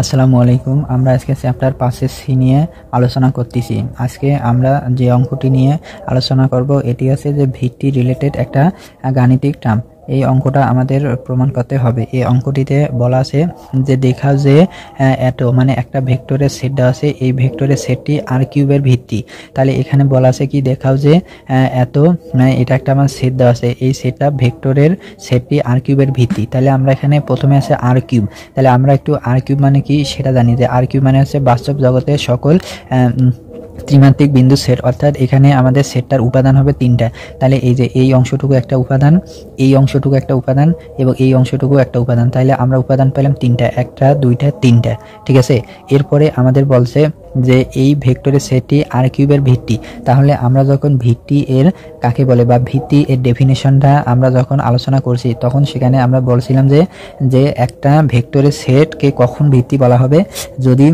আসসালামু আলাইকুম। আমরা আজকে চ্যাপ্টার 5 সি নিয়ে আলোচনা করতেছি। আজকে আমরা যে অঙ্কটি নিয়ে আলোচনা করব এটি হচ্ছে যে ভিত্তি রিলেটেড একটা গাণিতিক টার্ম। এই অঙ্কটা আমাদের প্রমাণ করতে হবে। এই অঙ্কটিতে বলা আছে যে দেখাও যে এত মানে একটা ভেক্টরের সেট দেওয়া আছে, এই ভেক্টরের সেটটি আর কিউবের ভিত্তি। তাহলে এখানে বলা আছে কি দেখাও যে এত মানে এটা একটা আমার সেট দেওয়া আছে, এই সেটটা ভেক্টরের সেটটি আর কিউবের ভিত্তি। তাহলে আমরা এখানে প্রথমে আছে আর কিউব। তাহলে আমরা একটু আর কিউব মানে কি সেটা জানি, যে আর কিউব মানে হচ্ছে বাস্তব জগতের সকল ত্রিমাত্রিক বিন্দু সেট, অর্থাৎ এখানে আমাদের সেটটার উপাদান হবে তিনটা। তাহলে এই যে এই অংশটুকু একটা উপাদান, এই অংশটুকু একটা উপাদান এবং এই অংশটুকু একটা উপাদান। তাহলে আমরা উপাদান পেলাম তিনটা, একটা দুইটা তিনটা, ঠিক আছে। এরপরে আমাদের বলছে যে এই ভেক্টরের সেটটি আর কিউবের ভিত্তি। তাহলে আমরা যখন ভিত্তি এর কাকে বলে বা ভিত্তি এর ডেফিনেশনটা আমরা যখন আলোচনা করছি তখন সেখানে আমরা বলছিলাম যে একটা ভেক্টরের সেটকে কখন ভিত্তি বলা হবে, যদি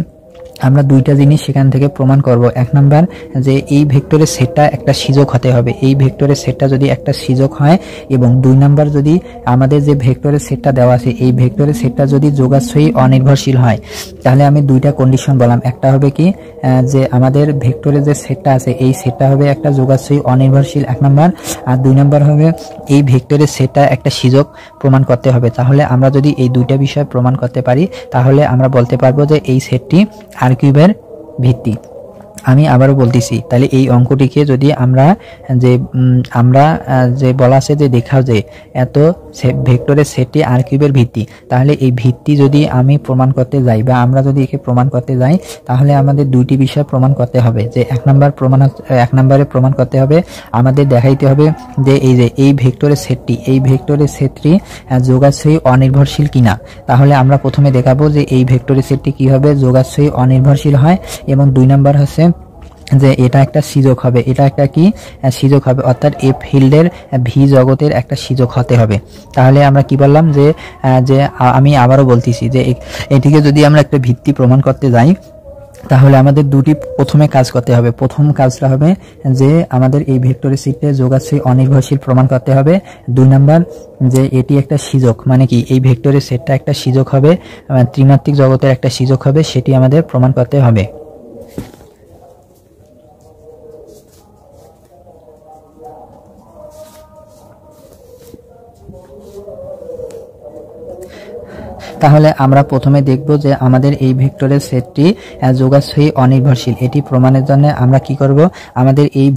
আমরা দুইটা জিনিস সেখান থেকে প্রমাণ করব। এক নাম্বার যে এই ভেক্টরের সেটটা একটা সীজক হতে হবে, এই ভেক্টরের সেটটা যদি একটা সীজক হয়, এবং দুই নাম্বার যদি আমাদের যে ভেক্টরের সেটটা দেওয়া আছে এই ভেক্টরের সেটটা যদি যোগাশ্রয়ী অনির্ভরশীল হয়। তাহলে আমি দুইটা কন্ডিশন বললাম, একটা হবে কি যে আমাদের ভেক্টরের যে সেটটা আছে এই সেটটা হবে একটা যোগাশ্রয়ী অনির্ভরশীল এক নাম্বার, আর দুই নাম্বার হবে এই ভেক্টরের সেটটা একটা সীজক প্রমাণ করতে হবে। তাহলে আমরা যদি এই দুইটা বিষয় প্রমাণ করতে পারি তাহলে আমরা বলতে পারবো যে এই সেটটি আর কিউবের ভিত্তি। আমি আবারও বলতেছি, তাহলে এই অঙ্কটিকে যদি আমরা যে বলা আছে যে দেখাও যে এত ভেক্টরের সেটটি আর কিউবের ভিত্তি, তাহলে এই ভিত্তি যদি আমি প্রমাণ করতে যাই বা আমরা যদি একে প্রমাণ করতে যাই তাহলে আমাদের দুইটি বিষয় প্রমাণ করতে হবে। যে এক নম্বরে প্রমাণ করতে হবে, আমাদের দেখাইতে হবে যে এই ভেক্টরের সেটটি, এই ভেক্টরের সেটটি যোগাশ্রয়ী অনির্ভরশীল কিনা। তাহলে আমরা প্রথমে দেখাবো যে এই ভেক্টরের সেটটি কি হবে, যোগাশ্রয়ী অনির্ভরশীল হয়, এবং দুই নাম্বার হচ্ছে যে এটা একটা সীজক হবে, এটা একটা কি সীজক হবে, অর্থাৎ এ ফিল্ডের ভি জগতের একটা সীজক হতে হবে। তাহলে আমরা কি বললাম যে আমি আবারও বলতেছি যে এটিকে যদি আমরা একটা ভিত্তি প্রমাণ করতে যাই তাহলে আমাদের দুটি প্রথমে কাজ করতে হবে। প্রথম কাজটা হবে যে আমাদের এই ভেক্টরের সেটে যোগাশ্রয়ী অনির্ভরশীল প্রমাণ করতে হবে। দুই নাম্বার যে এটি একটা সীজক, মানে কি এই ভেক্টরের সেটটা একটা সীজক হবে, ত্রিমাত্রিক জগতের একটা সীজক হবে, সেটি আমাদের প্রমাণ করতে হবে। তাহলে আমরা প্রথমে দেখব যে আমাদের এই ভেক্টরের সেটটি যোগাশ্রয়ী অনির্ভরশীল। এটি প্রমাণের জন্য আমরা কি করব, আমাদের এই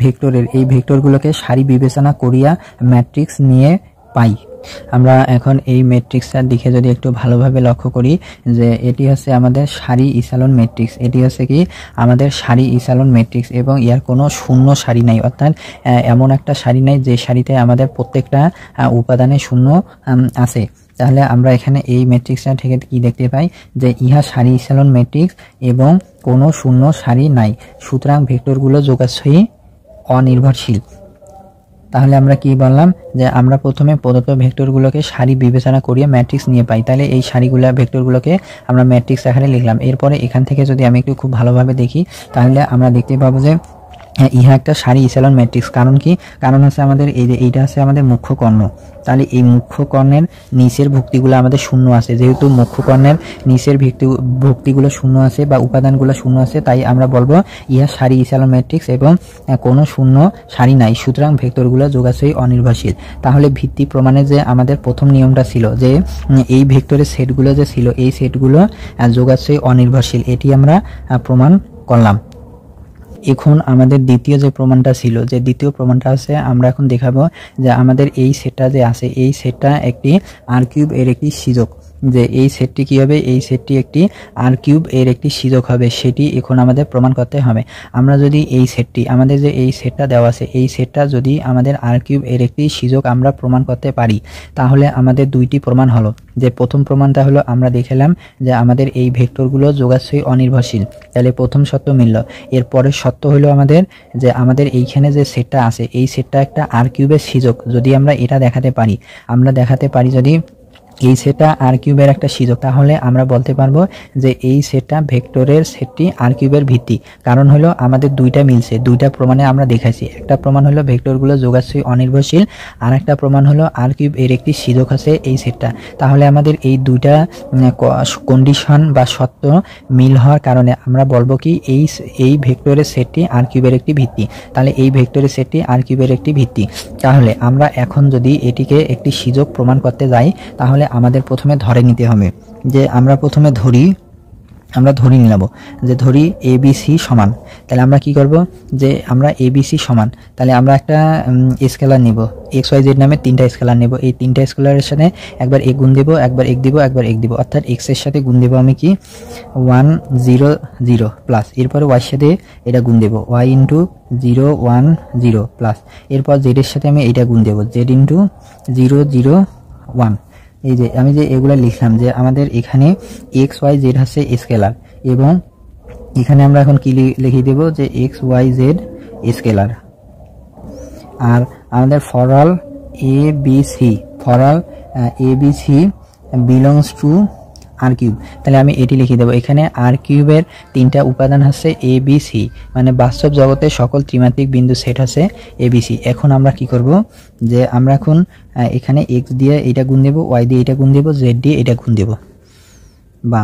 ভেক্টরগুলোকে সারি বিবেচনা করিয়া ম্যাট্রিক্স নিয়ে পাই। আমরা এখন এই ম্যাট্রিক্সটার দিকে যদি একটু ভালোভাবে লক্ষ্য করি, যে এটি হচ্ছে আমাদের সারি ইসালন ম্যাট্রিক্স, এটি হচ্ছে কি আমাদের সারি ইসালন ম্যাট্রিক্স, এবং এর কোনো শূন্য সারি নাই, অর্থাৎ এমন একটা সারি নাই যে সারিতে আমাদের প্রত্যেকটা উপাদানে শূন্য আছে। তাহলে আমরা এখানে এই ম্যাট্রিক্সটা থেকে কি দেখতে পাই যে ইহা সারি ইসালন ম্যাট্রিক্স এবং কোনো শূন্য সারি নাই, সুতরাং ভেক্টরগুলো যোগাশ্রয়ী অনির্ভরশীল। তাহলে আমরা কি বললাম যে আমরা প্রথমে প্রদত্ত ভেক্টরগুলোকে সারি বিবেচনা করিয়ে ম্যাট্রিক্স নিয়ে পাই। তাহলে এই সারিগুলা ভেক্টরগুলোকে আমরা ম্যাট্রিক্স আকারে লিখলাম। এরপরে এখান থেকে যদি আমি একটু খুব ভালোভাবে দেখি তাহলে আমরা দেখতে পাবো যে ইহা একটা সারি ইসালন ম্যাট্রিক্স। কারণ কি, কারণ হচ্ছে আমাদের এই যে এইটা আছে আমাদের মুখ্য কর্ণ। তাহলে এই মুখ্য কর্ণের নিচের ভুক্তিগুলো আমাদের শূন্য আছে, যেহেতু মুখ্য কর্ণের নিচের ভুক্তিগুলো শূন্য আছে বা উপাদানগুলো শূন্য আছে, তাই আমরা বলবো ইহা সারি ইসালন ম্যাট্রিক্স এবং কোনো শূন্য সারি নাই, সুতরাং ভেক্টরগুলো যোগাশ্রয়ী অনির্ভরশীল। তাহলে ভিত্তি প্রমাণে যে আমাদের প্রথম নিয়মটা ছিল যে এই ভেক্টরের সেটগুলো যে ছিল এই সেটগুলো যোগাশ্রয়ী অনির্ভরশীল, এটি আমরা প্রমাণ করলাম। এখন আমাদের দ্বিতীয় যে প্রমাণটা ছিল, যে দ্বিতীয় প্রমাণটা আছে, আমরা এখন দেখাবো যে আমাদের এই সেটটা যে আছে এই সেটটা একটি আর কিউব এর একটি সীজক। যে এই সেটটি কি হবে, এই সেটটি একটি আর কিউব এর একটি সীজক হবে, সেটি এখন আমাদের প্রমাণ করতে হবে। আমরা যদি এই সেটটি, আমাদের যে এই সেটটা দেওয়া আছে এই সেটটা যদি আমাদের আর কিউব এর একটি সীজক আমরা প্রমাণ করতে পারি তাহলে আমাদের দুইটি প্রমাণ হলো। যে প্রথম প্রমাণটা হলো আমরা দেখালাম যে আমাদের এই ভেক্টরগুলো যোগাশ্রয়ী অনির্ভরশীল, তাহলে প্রথম সত্য মিলল। এরপরের সত্য হলো আমাদের যে আমাদের এইখানে যে সেটটা আছে এই সেটটা একটা আর কিউবের সীজক। যদি আমরা এটা দেখাতে পারি, আমরা দেখাতে পারি যদি এই সেটটা আর কিউবের একটা সিজক, তাহলে আমরা বলতে পারবো যে এই সেটটা ভেক্টরের সেটটি আর কিউবের ভিত্তি। কারণ হলো আমাদের দুইটা মিলছে, দুইটা প্রমাণে আমরা দেখাইছি। একটা প্রমাণ হলো ভেক্টরগুলো যোগাশ্রয়ী অনির্ভরশীল, আর একটা প্রমাণ হলো আর কিউব এর একটি সিজক আছে এই সেটটা। তাহলে আমাদের এই দুইটা কন্ডিশন বা সত্য মিল হওয়ার কারণে আমরা বলবো কি এই ভেক্টরের সেটটি আর কিউবের একটি ভিত্তি। তাহলে এই ভেক্টরের সেটটি আর কিউবের একটি ভিত্তি। তাহলে আমরা এখন যদি এটিকে একটি সিজক প্রমাণ করতে যাই, তাহলে আমাদের প্রথমে ধরে নিতে হবে যে আমরা প্রথমে ধরি নিলাম যে ধরি ABC সমান। তাহলে আমরা কি করব যে আমরা ABC সমান, তাহলে আমরা একটা স্কেলার নিব, XYZ নামে তিনটা স্কেলার নেব। এই তিনটা স্কেলারের সাথে একবার এক গুণ দেব, একবার এক দিব, একবার এক দিব, অর্থাৎ x এর সাথে গুণ দেব আমি কি 1 0 0 প্লাস, এরপরে y এর সাথে এটা গুণ দেব y ইন্টু 0 1 0 প্লাস, এরপর z এর সাথে আমি এটা গুণ দেব z ইন্টু 0 0 1। এই যে আমি যে এগুলা লিখলাম যে আমাদের এখানে XYZ হচ্ছে স্কেলার, এবং এখানে আমরা এখন কি লিখে দেব যে XYZ স্কেলার। আর আমাদের for all ABC belongs to R cube, তাহলে আমি এটি লিখে দেবো। এখানে আর কিউবের তিনটা উপাদান হচ্ছে ABC, মানে বাস্তব জগতের সকল ত্রিমাত্রিক বিন্দু সেট আছে ABC। এখন আমরা কি করব যে আমরা এখন এখানে x দিয়ে এটা গুণ দেব, y দিয়ে এটা গুণ দেব, z দিয়ে এটা গুণ দেব, বা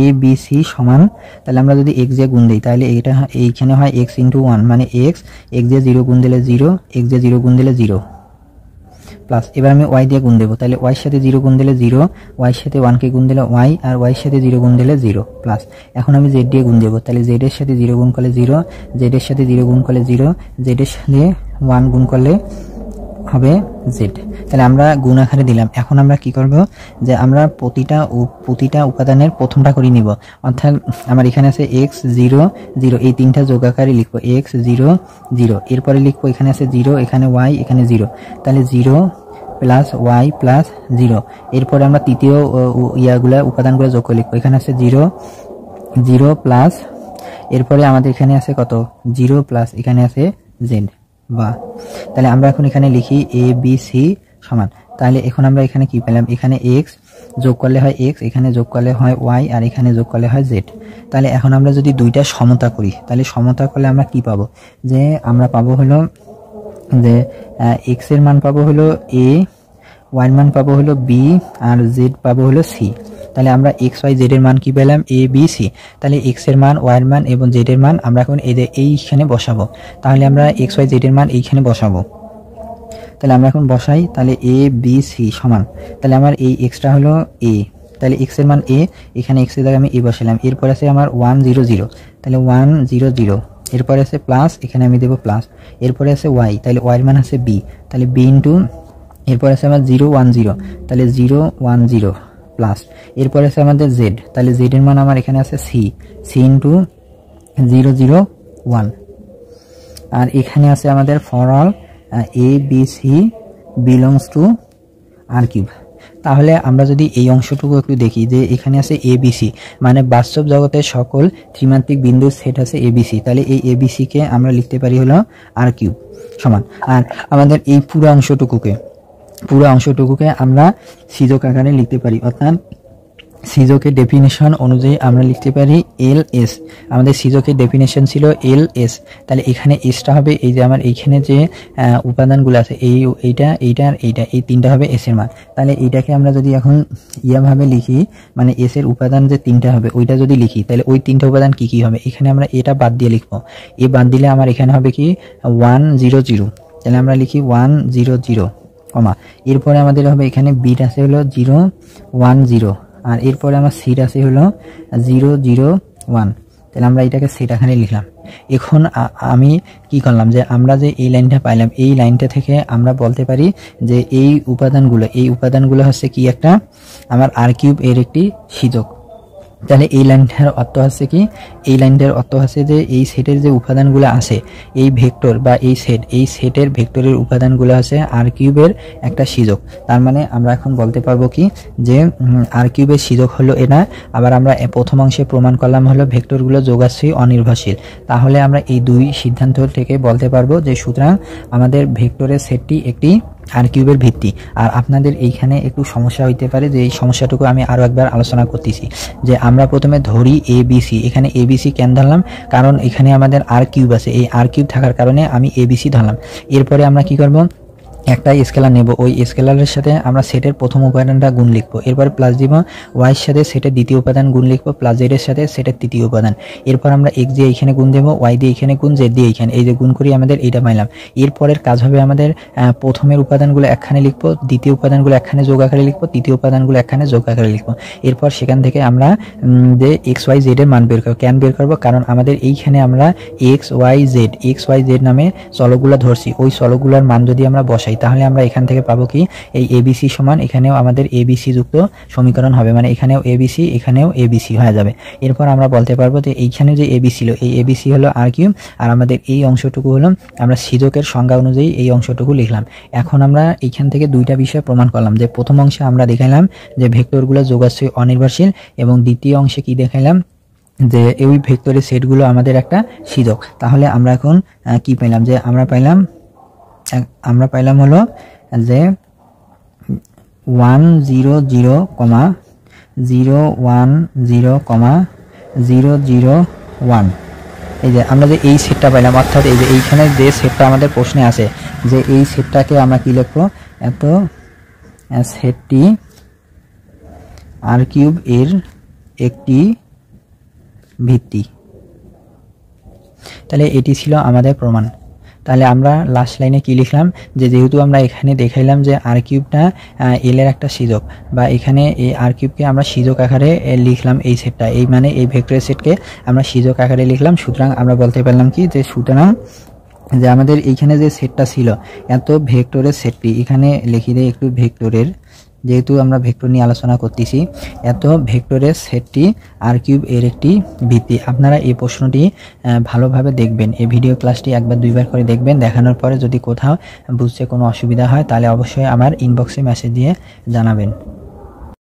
ABC সমান। তাহলে আমরা যদি x দিয়ে গুণ দিই তাহলে এটা এইখানে হয় x ইন্টু 1, মানে x দিয়ে 0 গুণ দিলে 0, x দিয়ে 0 গুণ দিলে 0 প্লাস, এবার আমি y দিয়ে গুণ দেব, তাহলে y এর সাথে 0 গুণ দিলে 0, y এর সাথে 1 কে গুণ দিলে y, আর y এর সাথে 0 গুণ দিলে 0 প্লাস। এখন আমি z দিয়ে গুণ দেব, তাহলে z এর সাথে 0 গুণ করলে 0, z এর সাথে 0 গুণ করলে 0, z এর সাথে 1 গুণ করলে হবে z। তাহলে আমরা গুণ আকারে দিলাম। এখন আমরা কি করব যে আমরা প্রতিটা উপাদানের প্রথমটা করে নিব, অর্থাৎ আমার এখানে আছে x 0 0, এই তিনটা যোগ আকারে লিখবো x 0 0, এরপরে লিখবো এখানে আছে 0, এখানে y, এখানে 0, তাহলে 0 প্লাস y প্লাস 0। এরপরে আমরা তৃতীয় উপাদানগুলো যোগ করে লিখবো, এখানে আছে 0 0 প্লাস, এরপরে আমাদের এখানে আছে কত 0 প্লাস, এখানে আছে z, বা তাহলে আমরা এখন এখানে লিখি ABC সমান। তাহলে এখন আমরা এখানে কি পেলাম, এখানে x যোগ করলে হয় x, এখানে যোগ করলে হয় y, আর এখানে যোগ করলে হয় z। তাহলে এখন আমরা যদি দুইটা সমতা করি, তাহলে সমতা করলে আমরা কি পাবো, যে আমরা পাবো হলো যে x এর মান পাবো হলো a, y এর মান পাবো হলো b, আর z পাবো হলো c। তাহলে আমরা XYZ এর মান কি পেলাম ABC। তাহলে x এর মান, y এর মান এবং z এর মান আমরা এখন এইখানে বসাবো। তাহলে আমরা XYZ এর মান এইখানে বসাবো। তাহলে আমরা এখন বসাই, তাহলে ABC সমান, তাহলে আমার এই xটা হলো a, তাহলে x এর মান a, এখানে x এর জায়গায় আমি a বসালাম। এরপর আছে আমার 1 0 0, তাহলে 1 0 0, এরপরে আছে প্লাস, এখানে আমি দেব প্লাস, এরপরে আছে y, তাহলে y এর মান আছে b, তাহলে b ইন্টু, এরপর আছে আমার 0 1 0, তাহলে 0 1 0 প্লাস, এরপর আছে আমাদের z, তাহলে z এর মান আমার এখানে আছে c ইন্টু 0 0 1। আর এখানে আছে আমাদের for all ABC belongs to R cube. তাহলে আমরা যদি এই অংশটুকু একটু দেখি যে এখানে আছে ABC, মানে বাস্তব জগতের সকল ত্রিমাত্রিক বিন্দুর সেট আছে ABC। তাহলে এই ABC কে আমরা লিখতে পারি হলো আর কিউব সমান। আর আমাদের এই পুরো অংশটুকুকে আমরা সিজক আকারে লিখতে পারি, অর্থাৎ সিজকের ডেফিনেশন অনুযায়ী আমরা লিখতে পারি LS। আমাদের সিজকের ডেফিনেশন ছিল LS, তাহলে এখানে এসটা হবে এই যে আমার এইখানে যে উপাদানগুলো আছে এইটা এই তিনটা হবে এস এর মান। তাহলে এইটাকে আমরা যদি এখন ভাবে লিখি, মানে এস এর উপাদান যে তিনটা হবে ওইটা যদি লিখি, তাহলে ওই তিনটা উপাদান কি কি হবে, এখানে আমরা এটা বাদ দিয়ে লিখবো। বাদ দিলে আমার এখানে হবে কি 1 0 0, তাহলে আমরা লিখি 1 0 0 কমা, এরপরে আমাদের হবে এখানে বিট আছে হলো 0 1 0, আর এরপরে আমার সিট আছে হলো 0 0 1। তাহলে আমরা এটাকে সেট এখানে লিখলাম। এখন আমি কি করলাম যে আমরা যে এই লাইনটা পাইলাম, এই লাইনটা থেকে আমরা বলতে পারি যে এই উপাদানগুলো হচ্ছে কি একটা আমার আর কিউব এর একটি সিজক। তাহলে এই লাইনটার অর্থ হচ্ছে কি, এই লাইনটার অর্থ হচ্ছে যে এই সেটের যে উপাদানগুলো আছে, এই ভেক্টর বা এই সেটের ভেক্টরের উপাদানগুলো আছে আর কিউবের একটা সিজক। তার মানে আমরা এখন বলতে পারবো কি যে আর কিউবের সিজক হলো এটা। আবার আমরা প্রথম অংশে প্রমাণ করলাম হলো ভেক্টরগুলো যোগাশ্রয়ী অনির্ভরশীল। তাহলে আমরা এই দুই সিদ্ধান্ত থেকে বলতে পারবো যে সুতরাং আমাদের ভেক্টরের সেটটি একটি আর কিউবের ভিত্তি। আর আপনাদের এইখানে একটু সমস্যা হইতে পারে, যে এই সমস্যাটুকু আমি আরও একবার আলোচনা করতেছি, যে আমরা প্রথমে ধরি ABC। এখানে ABC কেন ধরলাম, কারণ এখানে আমাদের আর কিউব আছে, এই আর কিউব থাকার কারণে আমি ABC ধরলাম। এরপরে আমরা কি করব, একটা স্কেলার নেব, ওই স্কেলারের সাথে আমরা সেটের প্রথম উপাদানটা গুণ লিখবো, এরপর প্লাস দিব, ওয়াইয়ের সাথে সেটের দ্বিতীয় উপাদান গুণ লিখবো, প্লাস জেডের সাথে সেটের তৃতীয় উপাদান। এরপর আমরা এক্স দিয়ে এখানে গুণ দেবো, ওয়াই দিয়ে এখানে গুণ, জেড দিয়ে এখানে, এই যে গুণ করি আমাদের এইটা পাইলাম। এরপরের কাজ হবে আমাদের প্রথমের উপাদানগুলো একখানে লিখবো, দ্বিতীয় উপাদানগুলো একখানে যোগ আকারে লিখবো, তৃতীয় উপাদানগুলো একখানে যোগ আকারে লিখবো। এরপর সেখান থেকে আমরা যে এক্স ওয়াই জেড এর মান বের করবো। কেন বের করবো, কারণ আমাদের এইখানে আমরা এক্স ওয়াই জেড নামে চলকগুলো ধরছি, ওই চলকগুলোর মান যদি আমরা বসাই তাহলে আমরা এখান থেকে পাবো কি, এই ABC সমান এখানেও আমাদের ABC যুক্ত সমীকরণ হবে, মানে এখানেও ABC এখানেও ABC হয়ে যাবে। এরপর আমরা বলতে পারবো যে এইখানে যে AB ছিল, এই ABC হলো আর কিউব, আর আমাদের এই অংশটুকু হলো আমরা সীজকের সংজ্ঞা অনুযায়ী এই অংশটুকু লিখলাম। এখন আমরা এইখান থেকে দুইটা বিষয় প্রমাণ করলাম, যে প্রথম অংশে আমরা দেখাইলাম যে ভেক্টরগুলো যোগাশ্রয়ী অনির্ভরশীল, এবং দ্বিতীয় অংশে কি দেখাইলাম, যে এই ভেক্টরের সেটগুলো আমাদের একটা সীজক। তাহলে আমরা এখন কি পেলাম, যে আমরা পাইলাম হলো যে 100,010,001, এই যে আমরা যে এই সেটটা পাইলাম, অর্থাৎ এই যে এইখানে যে সেটটা আমাদের প্রশ্নে আছে, যে এই সেটটাকে আমরা কি লিখবো, এত সেটটি আর কিউব এর একটি ভিত্তি। তাহলে এটি ছিল আমাদের প্রমাণ। তাহলে আমরা লাস্ট লাইনে কি লিখলাম, যে যেহেতু আমরা এখানে দেখাইলাম যে আর কিউবটা এল এর একটা সীজক, বা এখানে এই আর কিউবকে আমরা সীজক আকারে লিখলাম, এই সেটটা, এই মানে এই ভেক্টরের সেটকে আমরা সীজক আকারে লিখলাম। সুতরাং আমরা বলতে পারলাম কি, যে সুতরাং যে আমাদের এইখানে যে সেটটা ছিল, এত ভেক্টরের সেটটি, এখানে লিখি দেই একটু ভেক্টরের, যেহেতু আমরা ভেক্টর নিয়ে আলোচনা করতেছি, এত ভেক্টরের সেটটি আর কিউব এর একটি ভিত্তি। আপনারা এই প্রশ্নটি ভালোভাবে দেখবেন, এই ভিডিও ক্লাসটি একবার দুইবার করে দেখবেন। দেখানোর পরে যদি কোথাও বুঝতে কোনো অসুবিধা হয় তাহলে অবশ্যই আমার ইনবক্সে মেসেজ দিয়ে জানাবেন।